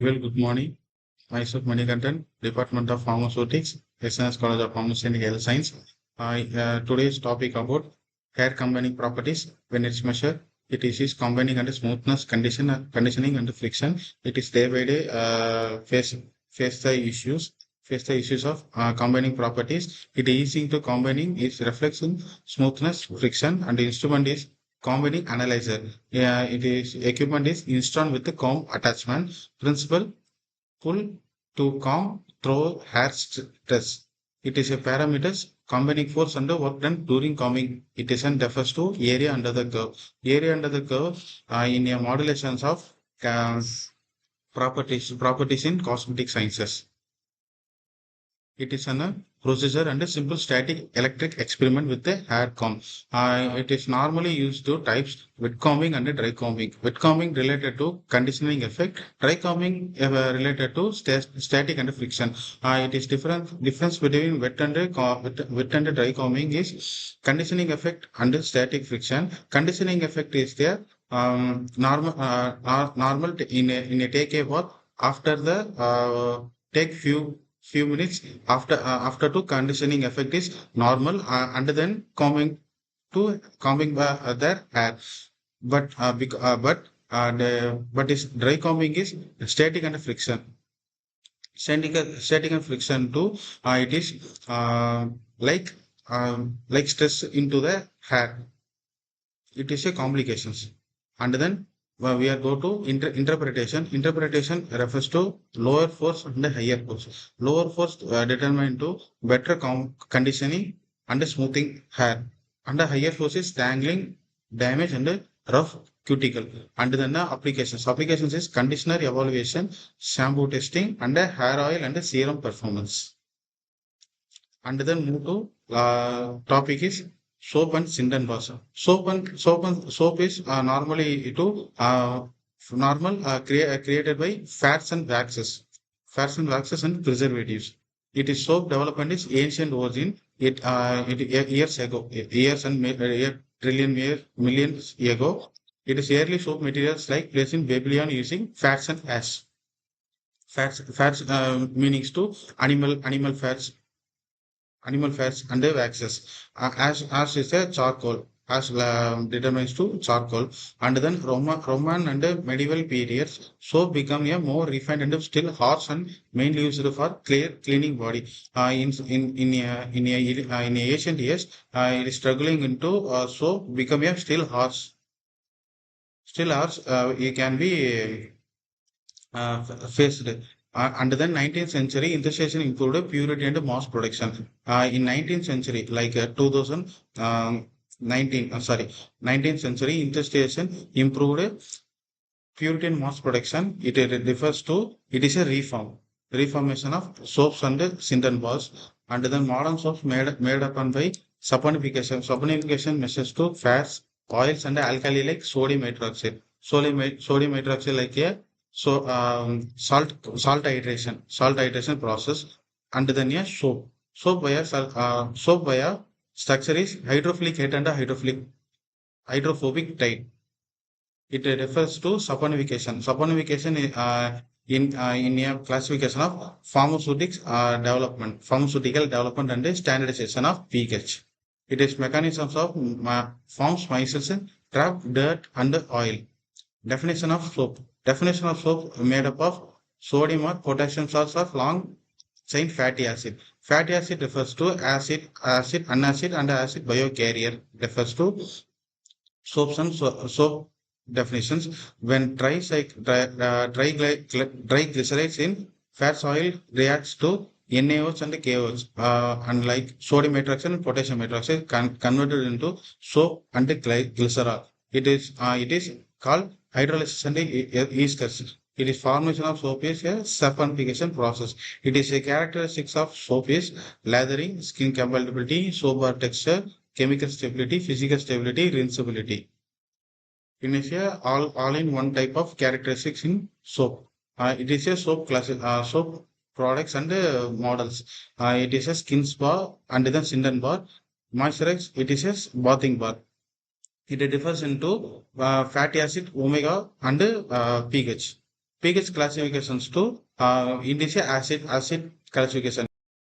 Well, good morning. Myself Manikandan, Department of Pharmaceutics, SNS College of Pharmacy and Health Science. Today's topic about hair combining properties when it's measured. It is combining and smoothness, conditioning and friction. It is day by day face the issues of combining properties. It is easy to combining its reflection, smoothness, friction, and the instrument is combining analyzer. Yeah, it is equipment is installed with the comb attachment. Principle pull to comb through hair stress. It is a parameters combining force under work done during combing. It is and refers to area under the curve. Area under the curve in a modulations of uh, properties in cosmetic sciences. It is a procedure and a simple static electric experiment with a hair comb. It is normally used to types wet combing and dry combing. Wet combing related to conditioning effect, dry combing related to static and friction. It is difference between wet and dry combing is conditioning effect and static friction. Conditioning effect is there normal in a take a bath after the take few minutes after to conditioning effect is normal and then combing their hair but is dry combing is static and friction static and friction too it is like like stress into the hair. It is a complications and then we are go to interpretation refers to lower force and higher force. Lower force determined to better conditioning and smoothing hair and higher force is tangling damage and rough cuticle and then the applications is conditioner evaluation, shampoo testing and hair oil and serum performance. And then move to topic is soap and Sinden water. Soap is normally to normal created by fats and waxes and preservatives. It is soap development is ancient origin. Years ago, years and millions ago. It is early soap materials like placed in Babylon using fats and ash. Fats meanings to animal fats and the waxes. As is a charcoal, as determines to charcoal. And then Roman and the medieval periods, soap become a more refined and still harsh and mainly used for cleaning body. In ancient years, it is struggling into soap become a still harsh. It can be faced. Under the 19th century, industrialization improved purity and mass production. In 19th century, like 2019, 19th century, industrialization improved purity and mass production. It refers to, it is a reformation of soaps and synthetic bars. And then modern soaps made up and by saponification measures to fats, oils and alkali like sodium hydroxide. Sodium hydroxide like a salt hydration process and then a soap via structure is hydrophilic head and hydrophobic tide. It refers to saponification. Saponification in a classification of pharmaceutical development and standardization of pH. It is mechanisms of forms micelles in trap dirt and oil. Definition of soap. Definition of soap made up of sodium or potassium salts of long chain fatty acid. Fatty acid refers to acid, unacid, and acid biocarrier refers to soaps and soap definitions. When dry glycerides in fats oil reacts to NaOH and KOH, unlike sodium hydroxide and potassium hydroxide, converted into soap and glycerol. It is called hydrolysis and esters. It is formation of soap is a saponification process. It is a characteristics of soap is lathering, skin compatibility, soap bar texture, chemical stability, physical stability, rinsability. It is a all in one type of characteristics in soap. It is a soap products and models. It is a skin bar and then Sinden bar. Moisturize, it is a bathing bar. It differs into fatty acid, omega, and pH. pH classifications to it is a acid classification.